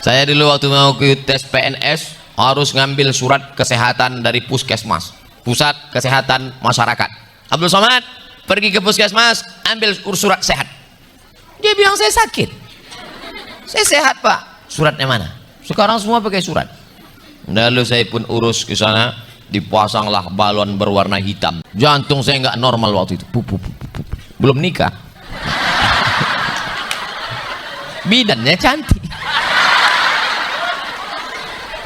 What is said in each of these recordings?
Saya dulu waktu mau ke tes PNS harus ngambil surat kesehatan dari puskesmas, pusat kesehatan masyarakat. Abdul Somad pergi ke puskesmas ambil surat sehat. Dia bilang saya sakit. Saya sehat pak. Suratnya mana? Sekarang semua pakai surat. Lalu saya pun urus ke sana, dipasanglah balon berwarna hitam. Jantung saya nggak normal waktu itu. Belum nikah. Bidannya cantik.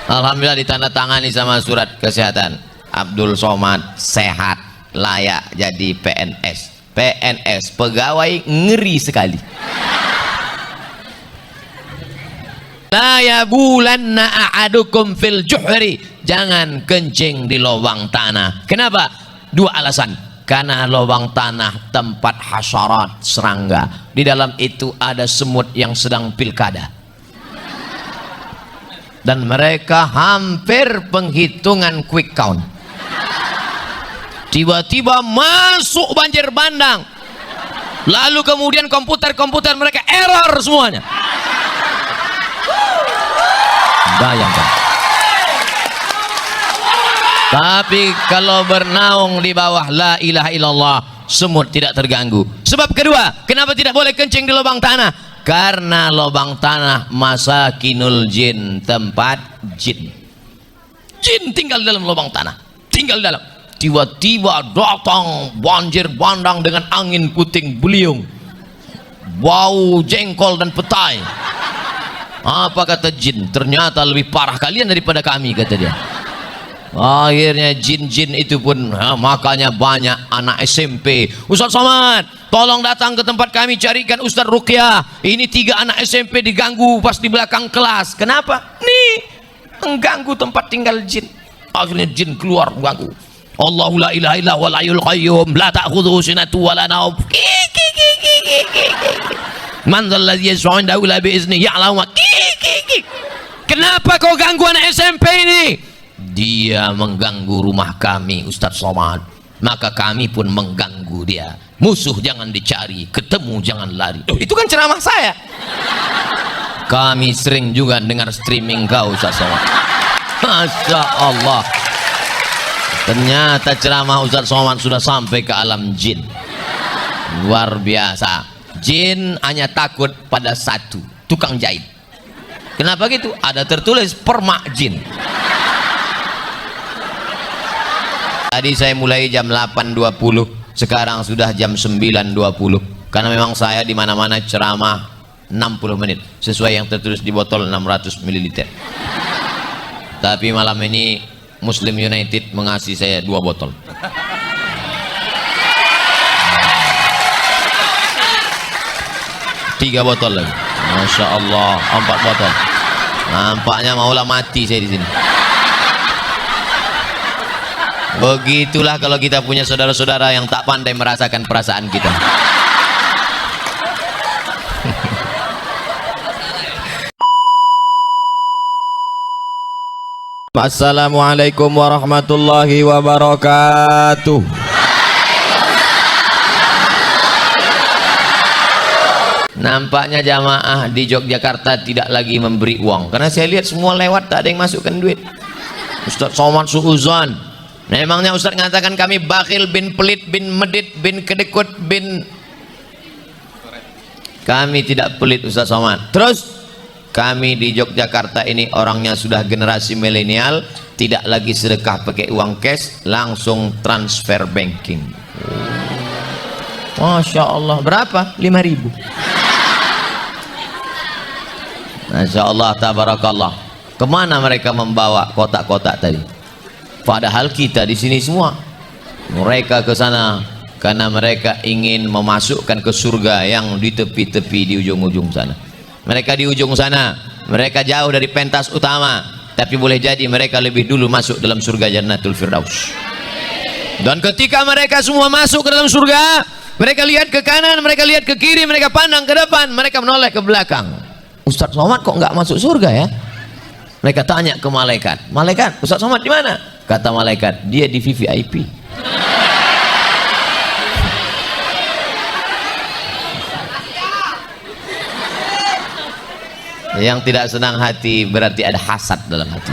Alhamdulillah ditandatangani sama surat kesehatan. Abdul Somad sehat, layak jadi PNS. PNS pegawai ngeri sekali. La yabulanna a'adukum fil juhri, jangan kencing di lubang tanah. Kenapa? Dua alasan. Karena lubang tanah tempat hasyarat, serangga. Di dalam itu ada semut yang sedang pilkada. Dan mereka hampir penghitungan quick count. Tiba-tiba masuk banjir bandang. Lalu kemudian komputer mereka error semuanya. Bayangkan. Tapi kalau bernaung di bawah la ilaha illallah, semut tidak terganggu. Sebab kedua, kenapa tidak boleh kencing di lubang tanah? Karena lubang tanah masakinul jin, tempat jin. Jin tinggal dalam lubang tanah, tinggal dalam. Tiba-tiba datang banjir bandang dengan angin puting beliung, bau jengkol dan petai. Apa kata jin? Ternyata lebih parah kalian daripada kami, kata dia. Akhirnya jin-jin itu pun makanya banyak anak SMP. Ustaz Somad, tolong datang ke tempat kami, carikan Ustaz Ruqyah. Ini 3 anak SMP diganggu pas di belakang kelas. Kenapa? Nih, mengganggu tempat tinggal jin. Akhirnya jin keluar mengganggu. Allahu la ilaha illa huwal hayyul qayyum, la ta'khudhuhu sinatun wa la nawm. Man dzal ladzi yashfa'u 'indahu illa bi idznihi ya'lamu. Kenapa kau ganggu anak SMP ini? Dia mengganggu rumah kami, Ustaz Somad. Maka kami pun mengganggu dia. Musuh jangan dicari, ketemu jangan lari. Itu kan ceramah saya. Kami sering juga dengar streaming kau, Ustaz Somad. Masya Allah. Ternyata ceramah Ustaz Somad sudah sampai ke alam jin. Luar biasa. Jin hanya takut pada satu, tukang jahit. Kenapa gitu? Ada tertulis permak jin. Tadi saya mulai jam 8.20, sekarang sudah jam 9.20. Karena memang saya di mana-mana ceramah 60 menit sesuai yang tertulis di botol 600 ml. Tapi malam ini Muslim United mengasih saya 2 botol. Tiga botol lagi. Masya Allah, 4 botol. Nampaknya maulah mati saya di sini. Begitulah kalau kita punya saudara-saudara yang tak pandai merasakan perasaan kita. Assalamualaikum warahmatullahi wabarakatuh. Nampaknya jamaah di Yogyakarta tidak lagi memberi uang, karena saya lihat semua lewat tak ada yang masukkan duit. Ustaz Somad suuzan. Memangnya Ustaz mengatakan kami bakhil bin pelit bin medit bin kedekut bin. Kami tidak pelit Ustaz Somad. Terus kami di Yogyakarta ini orangnya sudah generasi milenial, tidak lagi sedekah pakai uang cash, langsung transfer banking. Masya Allah. Berapa? 5.000. Masya Allah, tabarakallah. Kemana mereka membawa kotak-kotak tadi? Padahal kita di sini semua, mereka ke sana karena mereka ingin memasukkan ke surga yang di tepi-tepi di ujung-ujung sana. Mereka di ujung sana, mereka jauh dari pentas utama, tapi boleh jadi mereka lebih dulu masuk dalam surga Jannatul Firdaus. Dan ketika mereka semua masuk ke dalam surga, mereka lihat ke kanan, mereka lihat ke kiri, mereka pandang ke depan, mereka menoleh ke belakang. Ustaz Somad kok nggak masuk surga ya? Mereka tanya ke malaikat, malaikat, Ustaz Somad di mana? Kata malaikat, dia di VVIP. Yang tidak senang hati berarti ada hasad dalam hati.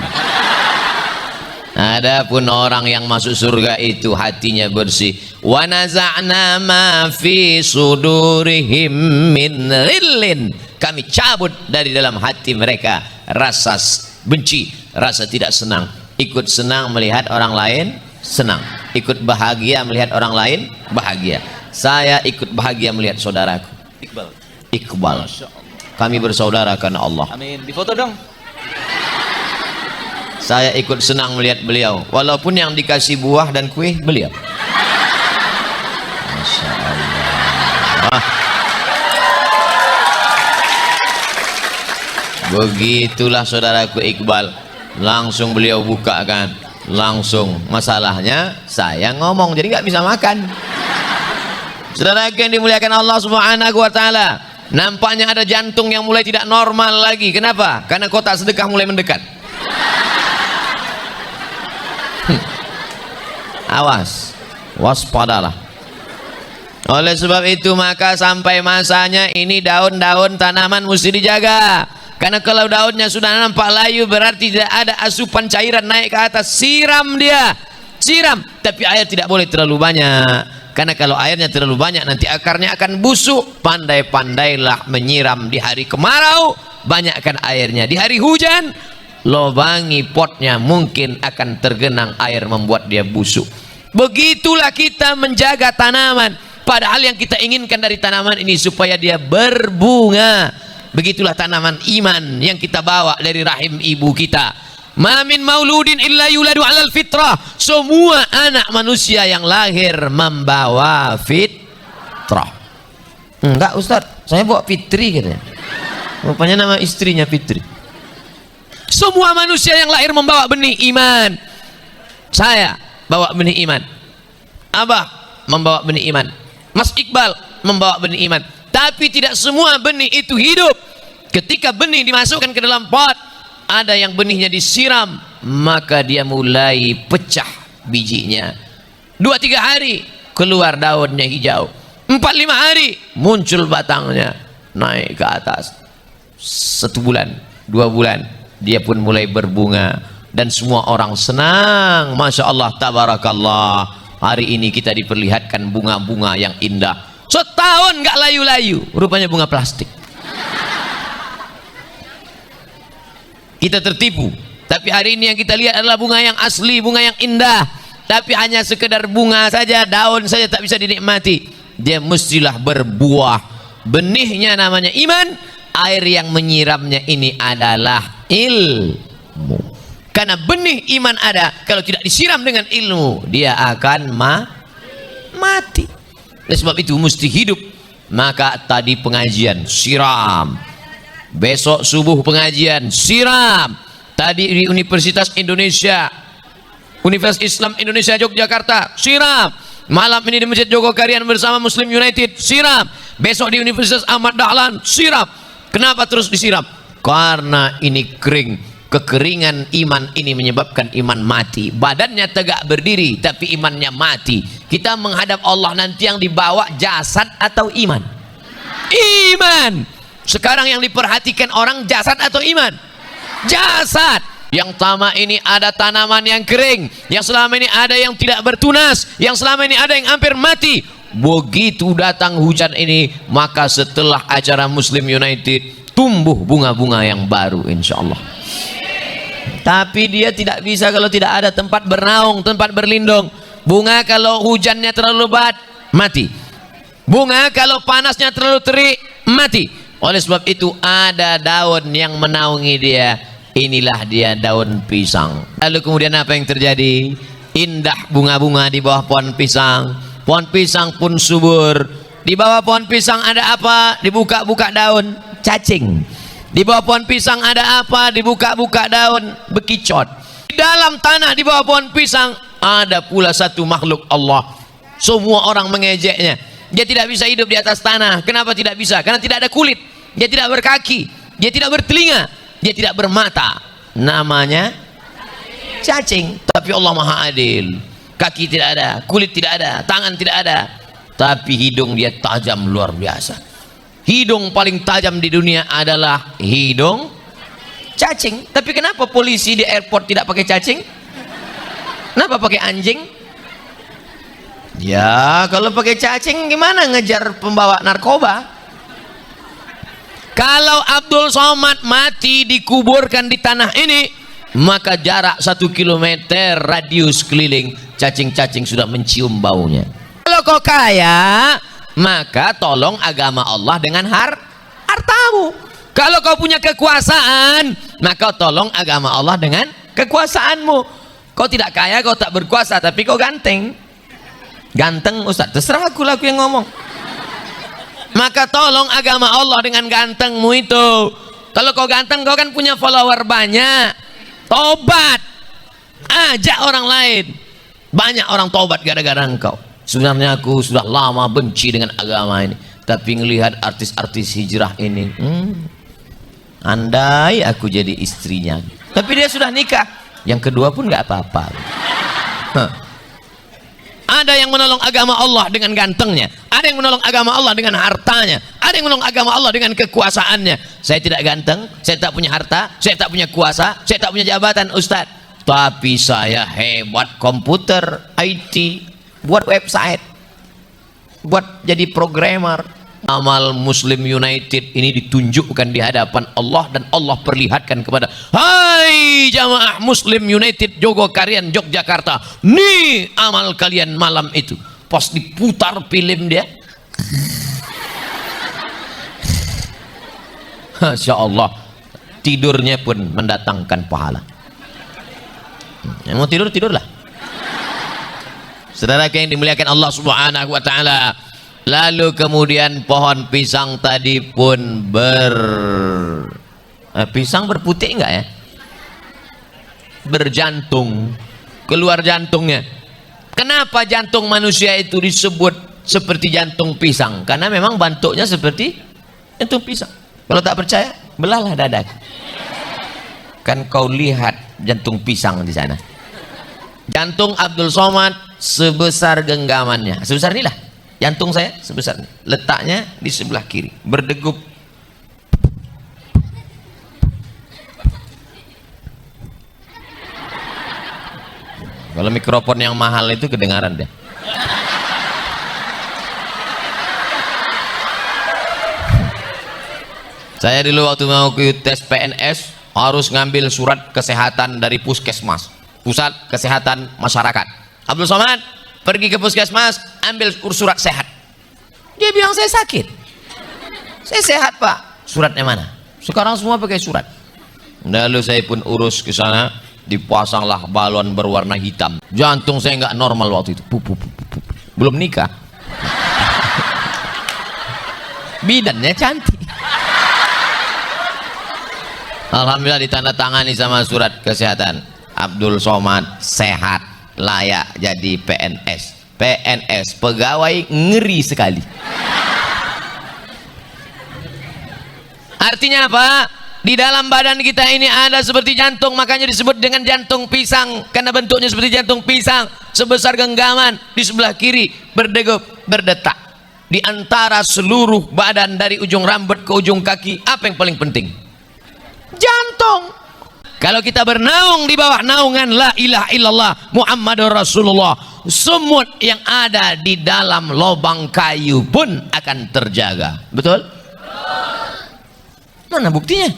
Adapun orang yang masuk surga itu hatinya bersih. Wa naza'na ma fi sudurihim min ghillin. Kami cabut dari dalam hati mereka rasa benci, rasa tidak senang. Ikut senang melihat orang lain senang, ikut bahagia melihat orang lain bahagia. Saya ikut bahagia melihat saudaraku Iqbal. Kami bersaudara karena Allah. Amin. Difoto dong. Saya ikut senang melihat beliau, walaupun yang dikasih buah dan kue beliau. Masya Allah. Begitulah saudaraku Iqbal. Langsung beliau buka kan, langsung masalahnya saya ngomong jadi nggak bisa makan. Saudaraku yang dimuliakan Allah Subhanahu wa Ta'ala, nampaknya ada jantung yang mulai tidak normal lagi. Kenapa? Karena kotak sedekah mulai mendekat. Awas, waspadalah. Oleh sebab itu maka sampai masanya ini daun-daun tanaman mesti dijaga. Karena kalau daunnya sudah nampak layu berarti tidak ada asupan cairan naik ke atas. Siram dia, siram. Tapi air tidak boleh terlalu banyak. Karena kalau airnya terlalu banyak nanti akarnya akan busuk. Pandai-pandailah menyiram di hari kemarau, banyakkan airnya. Di hari hujan, lobangi potnya, mungkin akan tergenang air membuat dia busuk. Begitulah kita menjaga tanaman. Padahal yang kita inginkan dari tanaman ini supaya dia berbunga. Begitulah tanaman iman yang kita bawa dari rahim ibu kita. Ma min mauludin illa yuladu alal fitrah. Semua anak manusia yang lahir membawa fitrah. Enggak Ustaz, saya bawa Fitri katanya. Rupanya nama istrinya Fitri. Semua manusia yang lahir membawa benih iman. Saya bawa benih iman. Abah membawa benih iman. Mas Iqbal membawa benih iman. Tapi tidak semua benih itu hidup. Ketika benih dimasukkan ke dalam pot, ada yang benihnya disiram, maka dia mulai pecah bijinya. 2-3 hari keluar daunnya hijau. 4-5 hari muncul batangnya naik ke atas. 1 bulan, 2 bulan dia pun mulai berbunga dan semua orang senang. Masya Allah, tabarakallah. Hari ini kita diperlihatkan bunga-bunga yang indah. Setahun nggak layu-layu, rupanya bunga plastik. Kita tertipu. Tapi hari ini yang kita lihat adalah bunga yang asli, bunga yang indah. Tapi hanya sekedar bunga saja, daun saja tak bisa dinikmati. Dia mestilah berbuah. Benihnya namanya iman. Air yang menyiramnya ini adalah ilmu. Karena benih iman ada, kalau tidak disiram dengan ilmu, dia akan mati. Oleh sebab itu mesti hidup. Maka tadi pengajian siram, besok subuh pengajian siram, tadi di Universitas Indonesia, Universitas Islam Indonesia Yogyakarta siram, malam ini di Masjid Jogokarian bersama Muslim United siram, besok di Universitas Ahmad Dahlan siram. Kenapa terus disiram? Karena ini kering. Kekeringan iman ini menyebabkan iman mati. Badannya tegak berdiri tapi imannya mati. Kita menghadap Allah nanti yang dibawa jasad atau iman? Iman. Sekarang yang diperhatikan orang jasad atau iman? Jasad. Yang pertama ini ada tanaman yang kering, yang selama ini ada yang tidak bertunas, yang selama ini ada yang hampir mati. Begitu datang hujan ini, maka setelah acara Muslim United tumbuh bunga-bunga yang baru insya Allah. Tapi dia tidak bisa kalau tidak ada tempat bernaung, tempat berlindung. Bunga kalau hujannya terlalu lebat, mati. Bunga kalau panasnya terlalu terik, mati. Oleh sebab itu ada daun yang menaungi dia. Inilah dia daun pisang. Lalu kemudian apa yang terjadi? Indah bunga-bunga di bawah pohon pisang. Pohon pisang pun subur. Di bawah pohon pisang ada apa? Dibuka-buka daun, cacing. Di bawah pohon pisang ada apa? Dibuka-buka daun, bekicot. Di dalam tanah di bawah pohon pisang ada pula satu makhluk Allah. Semua orang mengejeknya. Dia tidak bisa hidup di atas tanah. Kenapa tidak bisa? Karena tidak ada kulit. Dia tidak berkaki. Dia tidak bertelinga. Dia tidak bermata. Namanya cacing. Tapi Allah Maha Adil. Kaki tidak ada, kulit tidak ada, tangan tidak ada. Tapi hidung dia tajam luar biasa. Hidung paling tajam di dunia adalah hidung cacing. Tapi kenapa polisi di airport tidak pakai cacing? Kenapa pakai anjing? Ya kalau pakai cacing gimana ngejar pembawa narkoba? Kalau Abdul Somad mati dikuburkan di tanah ini, maka jarak 1 kilometer radius keliling cacing-cacing sudah mencium baunya. Kalau kau kaya, maka tolong agama Allah dengan hartamu. Kalau kau punya kekuasaan, maka tolong agama Allah dengan kekuasaanmu. Kau tidak kaya, kau tak berkuasa, tapi kau ganteng. Ganteng Ustaz, terserah aku yang ngomong. Maka tolong agama Allah dengan gantengmu itu. Kalau kau ganteng, kau kan punya follower banyak. Tobat, ajak orang lain. Banyak orang tobat gara-gara engkau. Sebenarnya aku sudah lama benci dengan agama ini, tapi ngelihat artis-artis hijrah ini, andai aku jadi istrinya. Tapi dia sudah nikah, yang kedua pun nggak apa-apa. Ada yang menolong agama Allah dengan gantengnya, ada yang menolong agama Allah dengan hartanya, ada yang menolong agama Allah dengan kekuasaannya. Saya tidak ganteng, saya tak punya harta, saya tak punya kuasa, saya tak punya jabatan Ustaz, tapi saya hebat komputer, IT, buat website, buat jadi programmer. Amal Muslim United ini ditunjukkan di hadapan Allah, dan Allah perlihatkan kepada, hai jamaah Muslim United Jogokarian Yogyakarta, nih amal kalian malam itu. Pas diputar film dia, Masya Allah, tidurnya pun mendatangkan pahala. Yang mau tidur, tidurlah. Saudara yang dimuliakan Allah Subhanahu wa Ta'ala. Lalu kemudian pohon pisang tadi pun pisang berputik enggak ya? Berjantung, keluar jantungnya. Kenapa jantung manusia itu disebut seperti jantung pisang? Karena memang bentuknya seperti jantung pisang. Kalau tak percaya, belahlah dadaku. Kan kau lihat jantung pisang di sana. Jantung Abdul Somad sebesar genggamannya, sebesar inilah. Jantung saya sebesar ini, letaknya di sebelah kiri, berdegup. Kalau mikrofon yang mahal itu kedengaran deh. Saya dulu waktu mau tes PNS harus ngambil surat kesehatan dari puskesmas, pusat kesehatan masyarakat. Abdul Somad pergi ke puskesmas, ambil surat sehat. Dia bilang saya sakit. Saya sehat Pak. Suratnya mana? Sekarang semua pakai surat. Lalu saya pun urus ke sana, dipasanglah balon berwarna hitam. Jantung saya nggak normal waktu itu. Belum nikah. Bidannya cantik. Alhamdulillah ditandatangani sama surat kesehatan. Abdul Somad sehat, layak jadi PNS. PNS, pegawai ngeri sekali. Artinya apa? Di dalam badan kita ini ada seperti jantung, makanya disebut dengan jantung pisang, karena bentuknya seperti jantung pisang, sebesar genggaman. Di sebelah kiri berdegup, berdetak. Di antara seluruh badan dari ujung rambut ke ujung kaki, apa yang paling penting? Jantung. Kalau kita bernaung di bawah naungan la ilaha illallah Muhammadur Rasulullah, semut yang ada di dalam lubang kayu pun akan terjaga. Betul? Mana buktinya?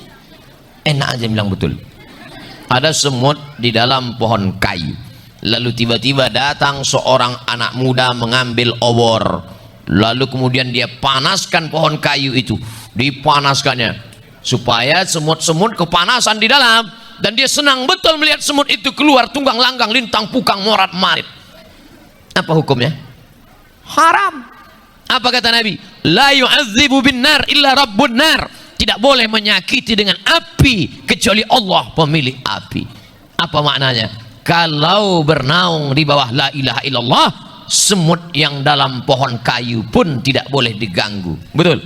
Enak aja bilang betul. Ada semut di dalam pohon kayu. Lalu tiba-tiba datang seorang anak muda mengambil obor. Lalu kemudian dia panaskan pohon kayu itu. Dipanaskannya supaya semut-semut kepanasan di dalam. Dan dia senang betul melihat semut itu keluar tunggang langgang lintang pukang morat marit. Apa hukumnya? Haram. Apa kata Nabi? La yu'adzibu bin nar illa rabbun nar. Tidak boleh menyakiti dengan api kecuali Allah pemilik api. Apa maknanya? Kalau bernaung di bawah la ilaha illallah, semut yang dalam pohon kayu pun tidak boleh diganggu. Betul?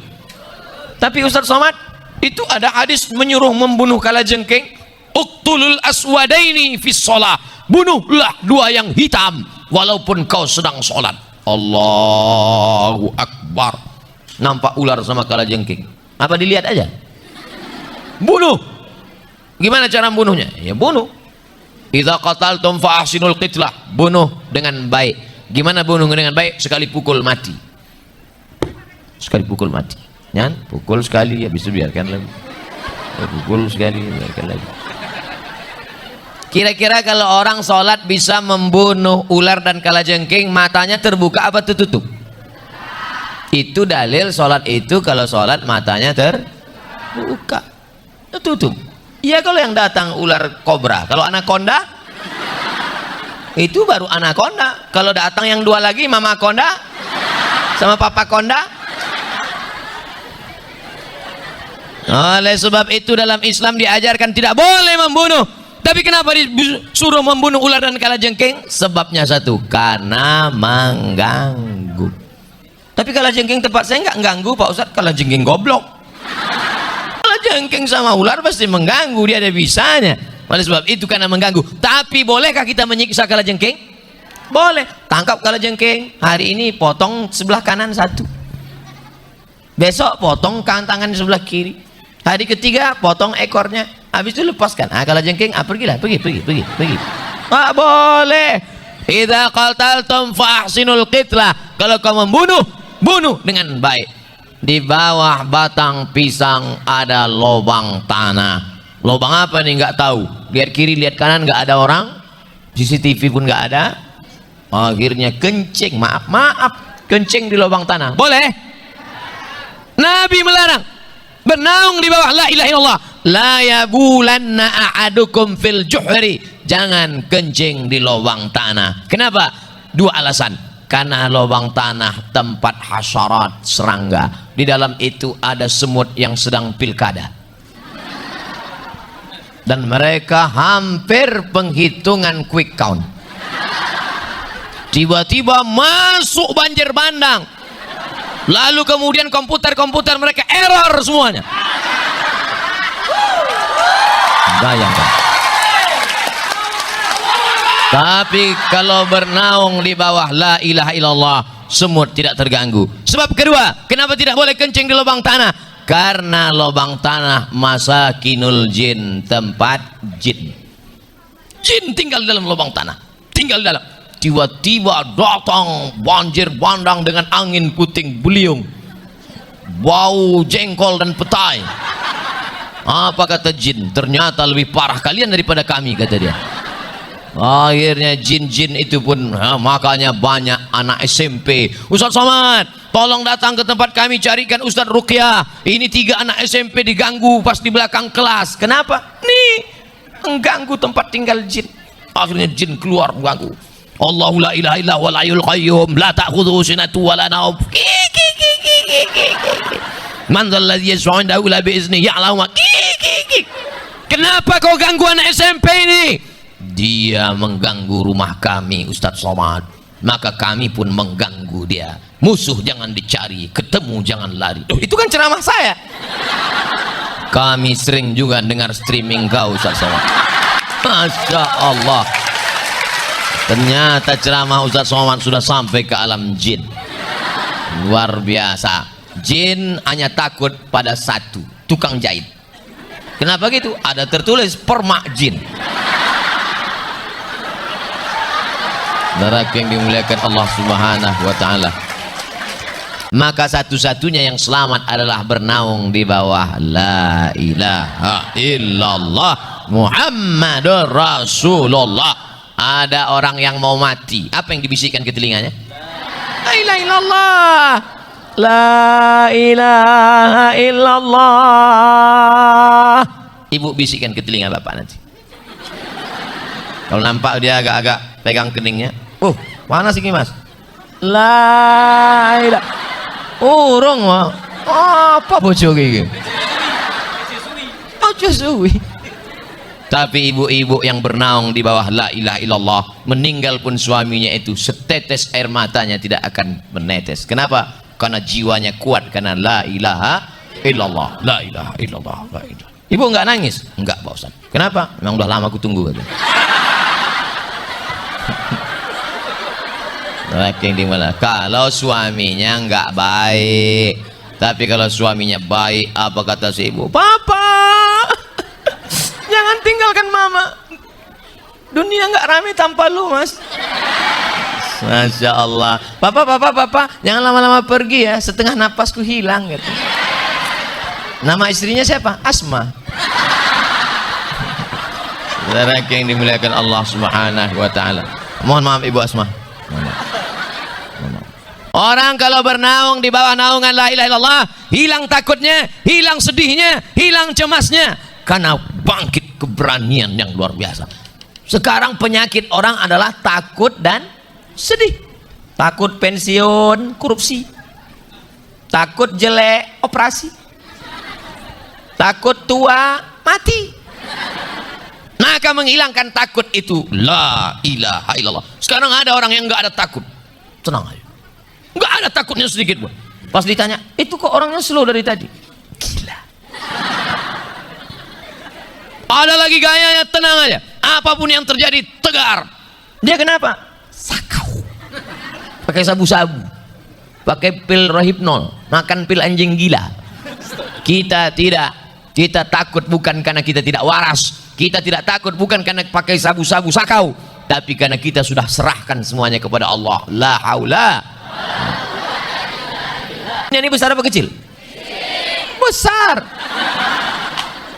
Tapi Ustaz Somad, itu ada hadis menyuruh membunuh kalajengking. Uqtulul aswadaini fis shalah. Bunuhlah dua yang hitam walaupun kau sedang sholat. Allahu Akbar. Nampak ular sama kalajengking, apa dilihat aja? Bunuh. Gimana cara membunuhnya? Ya bunuh. Idza qataltum fa ahsinul qitlah, bunuh dengan baik. Gimana bunuh dengan baik? Sekali pukul mati. Sekali pukul mati. Kan? Pukul sekali habis itu biarkan lagi. Pukul sekali biarkan lagi. Kira-kira kalau orang sholat bisa membunuh ular dan kalajengking, matanya terbuka apa tertutup? Itu dalil sholat itu kalau sholat matanya terbuka, tertutup. Iya kalau yang datang ular kobra, kalau anaconda itu baru anaconda. Kalau datang yang dua lagi, mama konda sama papa konda. Oleh sebab itu dalam Islam diajarkan tidak boleh membunuh. Tapi kenapa disuruh membunuh ular dan kalajengking? Sebabnya satu, karena mengganggu. Tapi kalajengking tempat saya nggak ganggu Pak Ustadz, kalajengking goblok. Kalajengking sama ular pasti mengganggu, dia ada bisanya. Oleh sebab itu karena mengganggu. Tapi bolehkah kita menyiksa kalajengking? Boleh. Tangkap kalajengking, hari ini potong sebelah kanan satu, besok potong tangan sebelah kiri, hari ketiga potong ekornya, habis itu lepaskan. Kalajengking, pergilah, pergi. Tak boleh. Idza qataltum fa ahsinul qitlah. Kalau kau membunuh, bunuh dengan baik. Di bawah batang pisang ada lubang tanah. Lubang apa nih? Nggak tahu. Lihat kiri, lihat kanan, nggak ada orang. CCTV pun nggak ada. Akhirnya kencing, maaf, kencing di lubang tanah. Boleh? Nabi melarang bernaung di bawah la ilaha illallah. La yabulanna a'adukum fil juhri. Jangan kencing di lubang tanah. Kenapa? Dua alasan. Karena lubang tanah tempat hasyarat, serangga. Di dalam itu ada semut yang sedang pilkada. Dan mereka hampir penghitungan quick count. Tiba-tiba masuk banjir bandang. Lalu kemudian komputer mereka error semuanya. Bayangkan. Tapi kalau bernaung di bawah la ilaha illallah, semut tidak terganggu. Sebab kedua, kenapa tidak boleh kencing di lubang tanah? Karena lubang tanah masakinul jin, tempat jin. Jin tinggal di dalam lubang tanah, tinggal di dalam. Tiba-tiba datang banjir bandang dengan angin puting beliung, bau jengkol dan petai. Apa kata jin? Ternyata lebih parah kalian daripada kami, kata dia. Akhirnya jin-jin itu pun, makanya banyak anak SMP. Ustaz Somad, tolong datang ke tempat kami, carikan Ustaz Ruqyah. Ini 3 anak SMP diganggu pas di belakang kelas. Kenapa? Nih, mengganggu tempat tinggal jin. Akhirnya jin keluar mengganggu. Allahu la ilaha illa huwal hayyul qayyum, la ta'khudhuhu sinatun wa la nawm. Man dzal ladzi yashfa'u 'indahu illa bi iznihi ya'lamu. Kenapa kau ganggu anak SMP ini? Dia mengganggu rumah kami, Ustadz Somad. Maka kami pun mengganggu dia. Musuh jangan dicari, ketemu jangan lari. Itu kan ceramah saya. Kami sering juga dengar streaming kau, Ustadz Somad. Masya Allah. Ternyata ceramah Ustadz Somad sudah sampai ke alam jin. Luar biasa. Jin hanya takut pada satu, tukang jahit. Kenapa gitu? Ada tertulis permak jin. Neraka yang dimuliakan Allah Subhanahu wa ta'ala. Maka satu-satunya yang selamat adalah bernaung di bawah la ilaha illallah Muhammadur Rasulullah. Ada orang yang mau mati, apa yang dibisikkan ke telinganya? La ilaha illallah, la ilaha illallah. Ibu bisikkan ke telinga bapak nanti. Kalau nampak dia agak-agak pegang keningnya, panas ini mas. La ilaha. Urung mah. Apa bojo iki? Ojo suwi. Tapi ibu-ibu yang bernaung di bawah la ilaha illallah, meninggal pun suaminya itu setetes air matanya tidak akan menetes. Kenapa? Karena jiwanya kuat, karena la ilaha illallah, la ilaha illallah, la ilaha. Ibu enggak nangis? Enggak, Pak Ustaz. Kenapa? Memang udah lama aku tunggu katanya. Kalau suaminya enggak baik, tapi kalau suaminya baik, apa kata si ibu? Papa, jangan tinggalkan mama. Dunia nggak rame tanpa lu, Mas. Masya Allah. Papa, jangan lama-lama pergi ya, setengah napasku hilang gitu. Nama istrinya siapa? Asma. Saudara yang dimuliakan Allah Subhanahu wa taala. Mohon maaf Ibu Asma. Orang kalau bernaung di bawah naungan la ilaha illallah, hilang takutnya, hilang sedihnya, hilang cemasnya, karena bangkit keberanian yang luar biasa. Sekarang penyakit orang adalah takut dan sedih. Takut pensiun, korupsi. Takut jelek, operasi. Takut tua, mati. Maka menghilangkan takut itu la ilaha illallah. Sekarang ada orang yang nggak ada takut, tenang aja, nggak ada takutnya sedikit pun. Pas ditanya, itu kok orangnya slow dari tadi? Gila. Ada lagi gayanya, tenang aja, apapun yang terjadi tegar. Dia kenapa? Sakau. Pakai sabu-sabu, pakai pil rohypnol, makan pil anjing gila. Kita tidak. Kita takut bukan karena kita tidak waras. Kita tidak takut bukan karena pakai sabu-sabu sakau, tapi karena kita sudah serahkan semuanya kepada Allah. La haula. Ini besar apa kecil? Besar.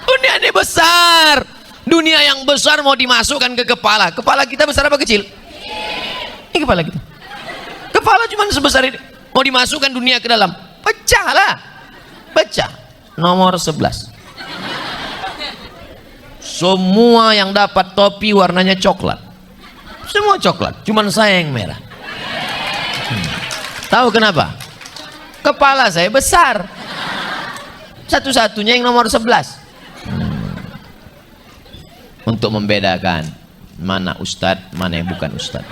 Dunia ini besar. Dunia yang besar mau dimasukkan ke kepala. Kepala kita besar apa kecil? Ini kepala kita. Kepala cuma sebesar ini. Mau dimasukkan dunia ke dalam, pecahlah. Pecah. Nomor 11. Semua yang dapat topi warnanya coklat, semua coklat, cuman saya yang merah. Tahu kenapa? Kepala saya besar, satu-satunya yang nomor 11. Untuk membedakan mana ustadz, mana yang bukan ustadz.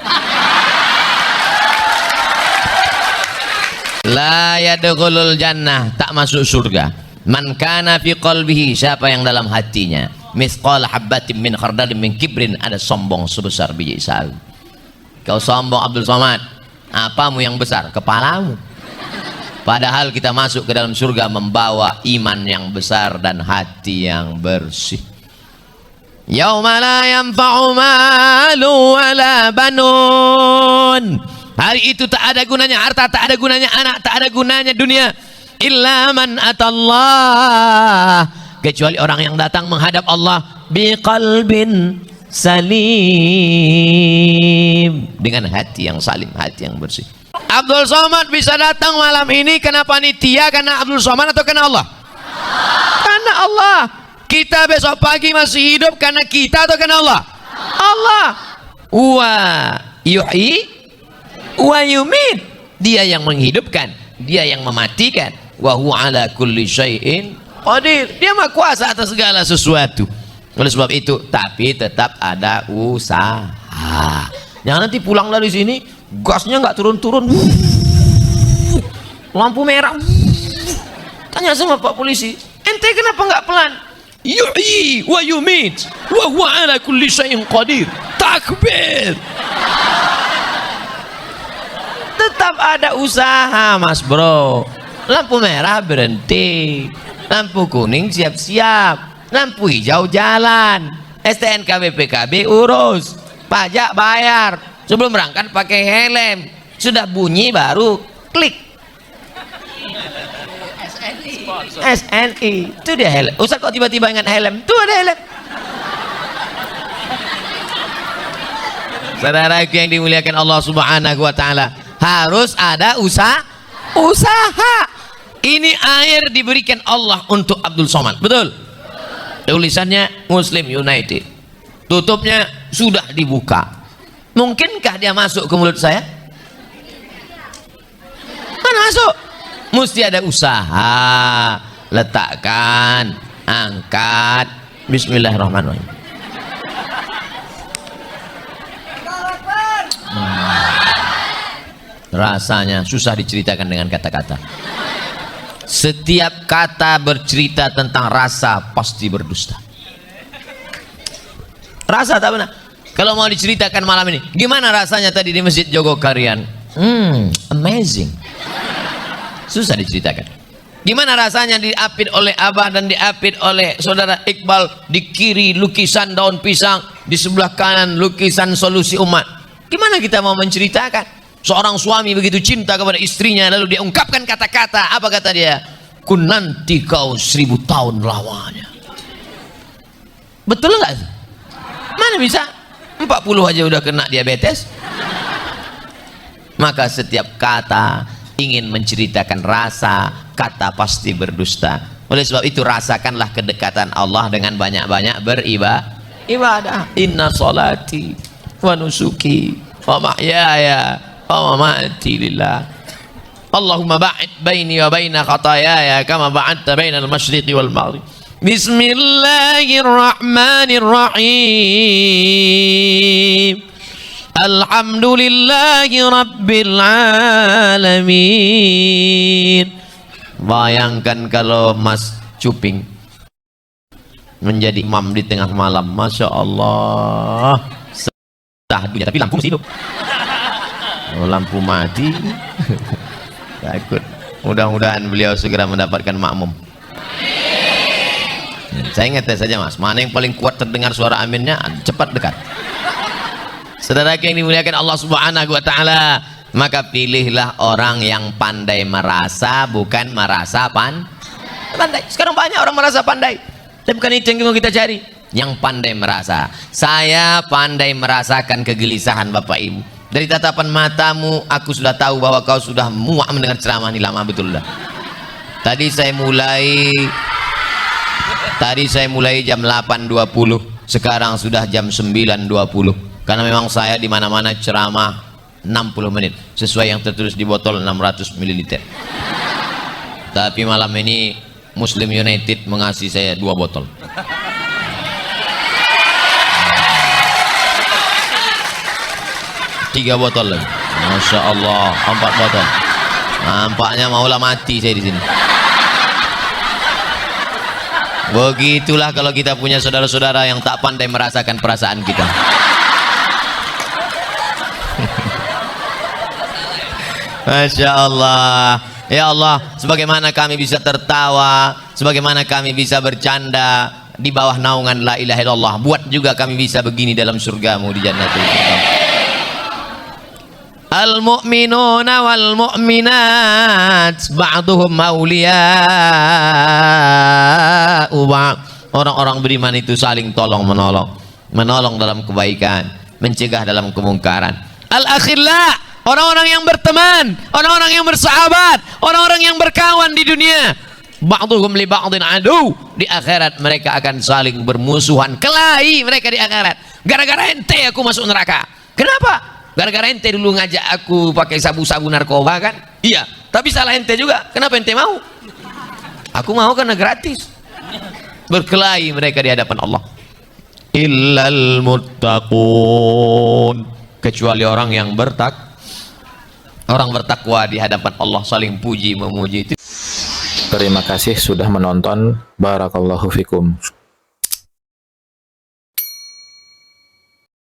La yadkhulul jannah, tak masuk surga, man kana fi qalbihi, siapa yang dalam hatinya mithqal habbatin min khardalin min kibrin, ada sombong sebesar biji sawi. Kau sombong Abdul Somad, apamu yang besar? Kepalamu. Padahal kita masuk ke dalam surga membawa iman yang besar dan hati yang bersih. Yauma la yanfa'u malu wala banun, hari itu tak ada gunanya harta, tak ada gunanya anak, tak ada gunanya dunia, illa man atallah, kecuali orang yang datang menghadap Allah biqalbin salim, dengan hati yang salim, hati yang bersih. Abdul Somad bisa datang malam ini karena panitia, karena Abdul Somad, atau karena Allah? Karena Allah. Kita besok pagi masih hidup karena kita atau karena Allah? Allah. Wa yuhyi wa yumit, dia yang menghidupkan, dia yang mematikan. Wa huwa ala kulli syai'in qadir, dia maha kuasa atas segala sesuatu. Oleh sebab itu, tapi tetap ada usaha. Jangan nanti pulang dari sini gasnya nggak turun-turun, lampu merah. Tanya sama Pak polisi, ente kenapa nggak pelan? Yuhyi wa yumit wa huwa ala kulli syai'in qadir. Takbir. Tetap ada usaha, Mas Bro. Lampu merah berhenti, lampu kuning siap-siap, lampu hijau jalan, STNK BPKB urus, pajak bayar, sebelum berangkat pakai helm, sudah bunyi baru klik. SNI itu dia helm. Ustaz kok tiba-tiba ingat helm? Tuh ada helm. Saudaraku yang dimuliakan Allah Subhanahu wa taala, harus ada usaha. Ini air diberikan Allah untuk Abdul Somad, betul? Tulisannya Muslim United, tutupnya sudah dibuka. Mungkinkah dia masuk ke mulut saya? Mana masuk? Mesti ada usaha. Letakkan, angkat, bismillahirrahmanirrahim. Rasanya susah diceritakan dengan kata-kata. Setiap kata bercerita tentang rasa pasti berdusta. Rasa tak benar. Kalau mau diceritakan malam ini, gimana rasanya tadi di Masjid Jogokarian? Amazing. Susah diceritakan. Gimana rasanya diapit oleh abah dan diapit oleh saudara Iqbal, di kiri lukisan daun pisang, di sebelah kanan lukisan solusi umat. Gimana kita mau menceritakan? Seorang suami begitu cinta kepada istrinya, lalu dia ungkapkan kata-kata, apa kata dia? Ku nanti kau 1000 tahun lamanya. Betul nggak? Mana bisa? 40 aja udah kena diabetes. Maka setiap kata ingin menceritakan rasa, kata pasti berdusta. Oleh sebab itu rasakanlah kedekatan Allah dengan banyak-banyak beribadah. Inna salati wa nusuki wa mahyaya wa mamati lillah. Allahumma ba'id baini wa baina khatayaya kama ba'adta bainal masyriqi wal maghrib. Bismillahirrahmanirrahim. Alhamdulillahi Rabbil Alamin. Bayangkan kalau Mas Cuping menjadi imam di tengah malam, Masya Allah, dunia, tapi lampu masih hidup. Oh, lampu mati. Takut. Mudah-mudahan beliau segera mendapatkan makmum. Saya ingat saja Mas, mana yang paling kuat terdengar suara aminnya, cepat dekat. Saudara yang dimuliakan Allah Subhanahu wa taala, maka pilihlah orang yang pandai merasa, bukan merasa pandai. Sekarang banyak orang merasa pandai, tapi bukan itu yang mau kita cari. Yang pandai merasa. Saya pandai merasakan kegelisahan Bapak Ibu. Dari tatapan matamu aku sudah tahu bahwa kau sudah muak mendengar ceramah ini, lama betul dah. Tadi saya mulai jam 8.20, sekarang sudah jam 9.20. Karena memang saya di mana-mana ceramah 60 menit sesuai yang tertulis di botol 600 ml. Tapi malam ini Muslim United mengasih saya 2 botol. Tiga botol lagi. Masya Allah, 4 botol. Nampaknya maulah mati saya di sini. Begitulah kalau kita punya saudara-saudara yang tak pandai merasakan perasaan kita. Masya Allah. Ya Allah, sebagaimana kami bisa tertawa, sebagaimana kami bisa bercanda di bawah naungan la ilaha illallah, buat juga kami bisa begini dalam surgamu di jannatul firdaus. Al-mu'minuna wal mu'minat ba'duhum awliya'u ba'd. Orang-orang beriman itu saling tolong menolong, menolong dalam kebaikan, mencegah dalam kemungkaran. Al-akhilla, orang-orang yang berteman, orang-orang yang bersahabat, orang-orang yang berkawan di dunia. Ba'duhum li ba'din adu. Di akhirat mereka akan saling bermusuhan, kelahi mereka di akhirat. Gara-gara ente aku masuk neraka. Kenapa? Gara-gara ente dulu ngajak aku pakai sabu-sabu narkoba kan? Iya, tapi salah ente juga. Kenapa ente mau? Aku mau karena gratis. Berkelahi mereka di hadapan Allah. Illal muttaqun, kecuali orang yang orang bertakwa di hadapan Allah saling puji memuji. Itu. Terima kasih sudah menonton. Barakallahu fikum.